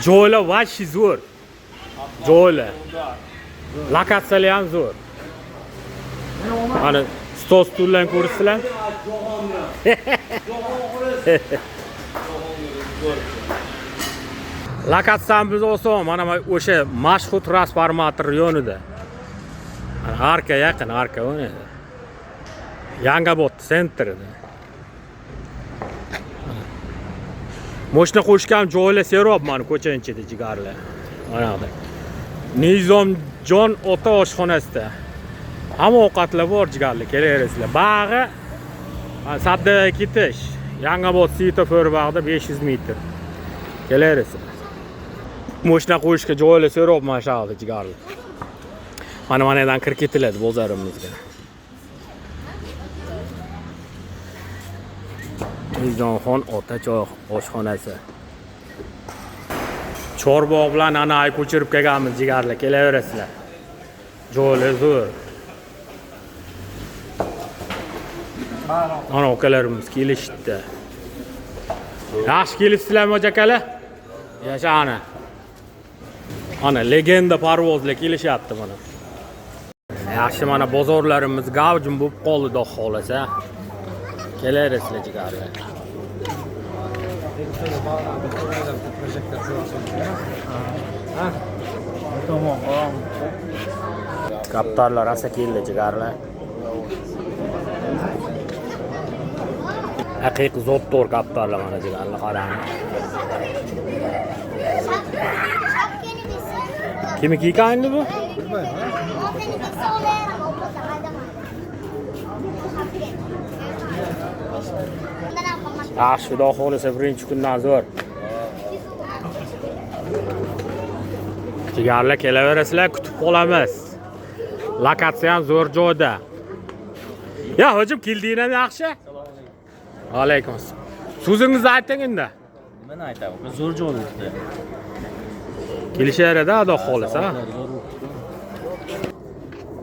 Joyla vashi zo'r. Joyla. Lokatsiyali ham zo'r. Mana stol stullarni ko'rsizlar. Lokatsiyamiz oson, mana o'sha mashhur transformator yonida. Arka yaqin, arka o'ni. Yangobod sentrida. Moshina qo'shgan joylar seryapman ko'chanchida jigarlar. Mana bu. Nizomjon ota oshxonasida. Hamma ovqatlar bor jigarlar, kelaverasizlar. Bag'i Saddaga ketish. Yangobod svetofor bag'ida 500 metr. Kelaverasizlar. Moshina qo'yishga joylar seryapman shahar jigarlar. Mana kirib ketiladi bozorimizga. Nizomxon ota oshxonasi. Chorbog' bilan ana ko'chirib kelganmiz jigarlar, kelaverasizlar. Joylar zo'r. Ana okalarimiz kelishdi. Yaxshi kelibsizlarmi akalar? Yasha ana. Ana legenda parvozlar kelishyapti mana. Yaxshi mana bozorlarimiz gavjum bo'lib qoldi, xudo xolasa. Kelaverasizlar jigarlar. Kaptarlar asa keldi jigarlar. Haqiqiy zotdor kaptarlar mana jigarlar, qarang. Kimiki endi bu? Yaxshi, xudo xolasa birinchi kundan zo'r. Jigarlar kelaverasizlar, kutib qolamiz. Lokatsiya ham zo'r joyda. Ya, hojim keldingizmi yaxshi? Alaykum assalom. So'zingizni ayting endi. Nimani aytaman? Zo'r joyda. Kelishaveradi, xudo xolasa.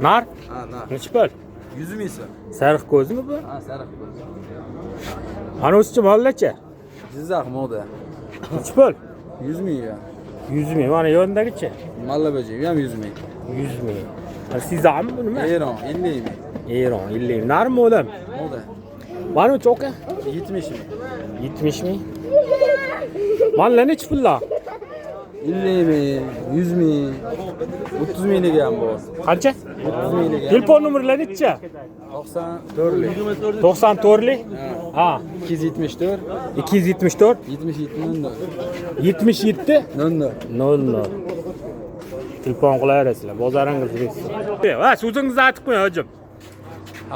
Nar? Ha, nar. Nechi pul? 100 ming so'm. Sariq ko'zmi bu? Ha, sariq ko'z. Ana o'zicha mollacha. Jizzax moda. Nechi pul? 100 ming ya. 100 ming. Mana yondagicha. Mallabaji ham 100 ming. 100 ming. Sizami bu nima? Eron 50 ming. Eron 50 ming. Narmi o'lim? Moda. Mana cho'ka? 70 ming. 70 ming. Malla nechi pullar? 50 ming, 100 ming, 30 minglik ham bor. Qancha? 30 minglik. Telefon nomerlari necha? 94lik. 94lik? Ha. 274 274 77 00. 00. Telefon qilaverasizlar, bozoringiz bilsin. Va, so'zingizni aytib qo'ying, hojim.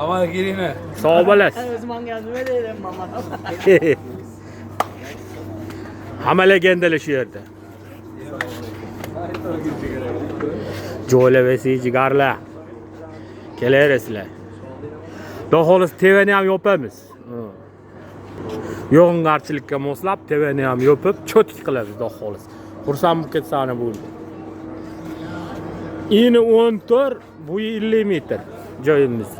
Avval kelinglar. Sog' bo'lasiz. O'zim menga nima deyman, mamma? Hamma legendalar shu yerda. Joylavasi jigarlar. Kelaverasizlar. Xudo xolos TVni ham yopamiz. Yog'ingarchilikka moslab TVni ham yopib, cho'tki qilamiz, xudo xolos. Xursand bo'lib ketsani bo'ldi. Eni 14, bu 50 metr joyimiz.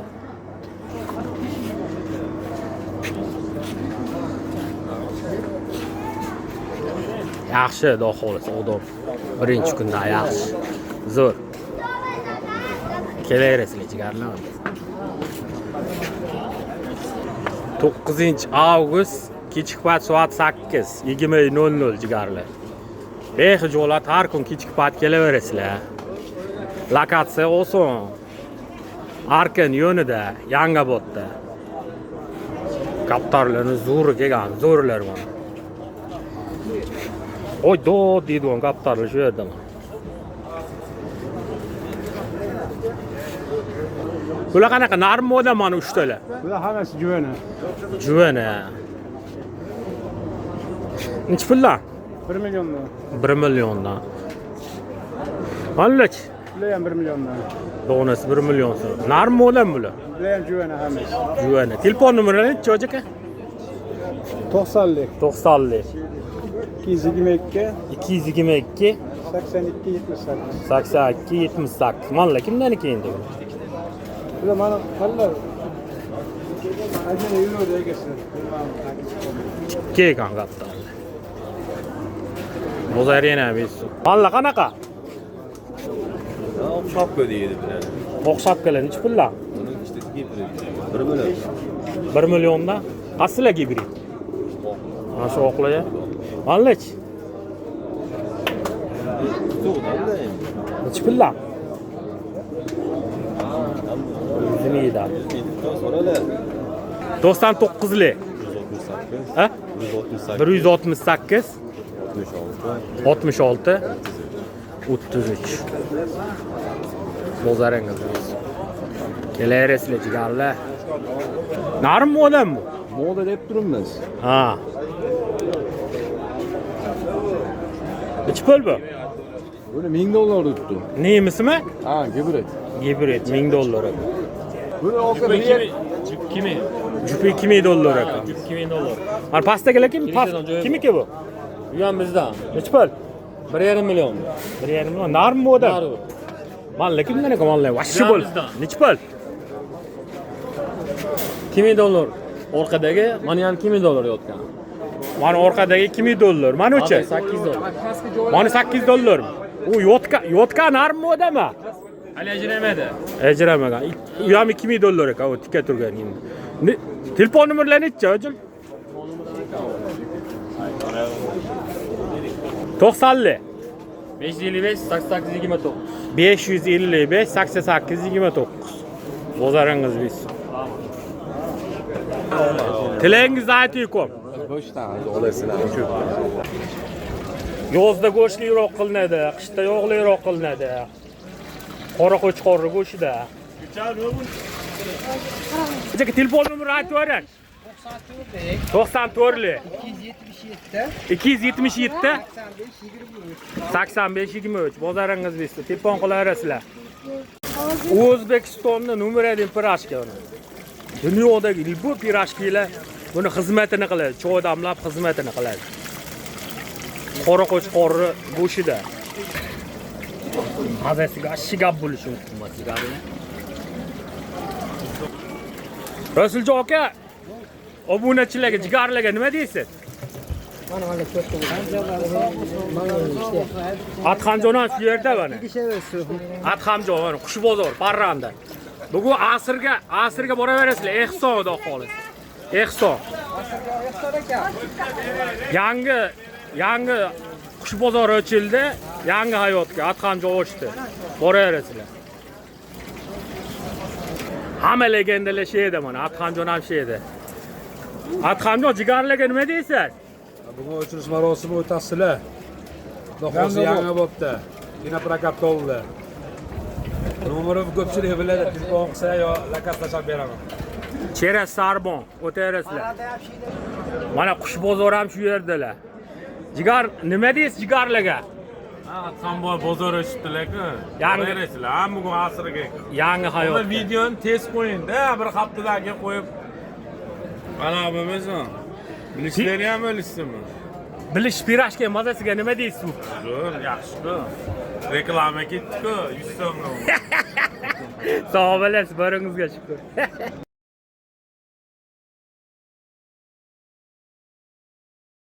Yaxshi, xudo xolos, odam. Birinchi kundan yaxshi. Zo'r. Kelaverasizlar jigarlar. 9-avgust kechki payt soat 8, 20:00 jigarlar. Behijolat har kun kechki payt kelaverasizlar. Lokatsiya oson. Arkan yonida, Yangobodda. Kaptarlarni zo'r kelgan, zo'rlar bor. Oy, deydi on kaptarlar shu yerda. Bular qanaqa narmoda mana 3 talar. Bular hammasi juvana. Juvana. Nechi pullar? 1 milliondan. 1 milliondan. Vallahi Bular ham 1 milliondan. Donasi 1 million so'm. Narmi bo'lam bular? Bular ham juvana hammasi. Juvani. Telefon nomerlari nechi aka? 90lik, 90lik 222, 222 82, 78. 82 78. Malla kimdaniki endi bu? Bular mana qallar. Ajina yuradi egasi. Kekan katta. Bozarina besu. Malla qanaqa? O'xshab deydi bilan. O'xshab keladi. Nechi pullar? Uning ishtasi gibrid. 1 million. 1 milliondan. Qasilar gibrid? Mana shu o'qlaya. Mallachi? To'g'ri endi. Nechi pullar? Yuzini So'ralar. 99lik. 168. Ha? 168. 168 66 33. Bozaringiz. Kelaverasizlar jigarlar. Narim odam bu? Moda deb turibmiz. Ha. Nechi pul bu? Buni 1000 dollar tutdi. Nemisimi? Ha, gibrid. Gibrid 1000 dollar. Buni oxiri Jupi 2000 dollar aka. 2000 dollar. Mana pastagilar kim? Kimiki bu? Bu ham bizdan. Nechi pul? 1,5 million. 1,5 million. Narim odam? Narim. Malla kimdan ekan malla? Vashshi bo'l. Bizdan. Nechi pul? 2000 dollar. Orqadagi mana ham 2000 dollar yotgan. Mana orqadagi 2000 dollar. Mana o'cha. 8 dollar. Mana 8 dollar. U yotka narim odammi? Hali ajramadi. Ajramagan. U ham 2000 dollar ekan, u tikka turgan endi. Telefon nomerlari nechi hojim? 90lik 555 88 29. 555 88 29. Bozaringiz bilsin. Tilingizni ayting-ku. boshdan olasizlar. Yozda go'shtliroq qilinadi, qishda yog'liroq qilinadi. Qora qo'chqorni go'shida. Aka telefon nomerini aytib bering. 94lik 277 85 23. Bozaringiz bilsin. Telefon qilaverasizlar. O'zbekistonda nomer 1 pirashka buni. Dunyodagi bu pirashkalar buni xizmatini qiladi. Choy damlab xizmatini qiladi. Qora qo'chqorni go'shida. Mazasiga shigab bo'lishi mumkin sigari. Rasuljon aka, obunachilarga, jigarlarga nima deysiz? Atxamjon ham shu yerda mana. Atxamjon, mana Qushbozor, Parranda. Bugun asrga boraverasizlar, Ehson xudo xolis. Ehson. Yangi Qushbozor ochildi, yangi hayotga Atxamjon ochdi. Boraverasizlar. Hamma legendalar shu yerda mana, Atxamjon ham shu yerda. Atxamjon jigarlarga nima deysiz? Bugun o'chirish marosimi o'tasizlar. Xudo xohlasa yangi bo'pti. Kinoprokat oldi. Nomerim ko'pchilik biladi. Telefon qilsa yo zakaz tashlab beraman. Cheras Sarbon o'taverasizlar. Mana Qushbozor ham shu yerdalar. Jigar nima deysiz jigarlarga? Atxamboy bozor ochibdilar-ku. Yangi Qarasizlar, ham bugun asrga. yangi hayot. Bu videoni tez qo'ying-da, bir haftadan keyin qo'yib. Ana bo'lmasmi? Bilishlari ham bilishsinmi? Bilish pirashka mazasiga nima deysiz? Zo'r, yaxshi-ku. Reklama ketdi-ku, 100 so'm. Sog' bo'lasiz, baringizga shukr.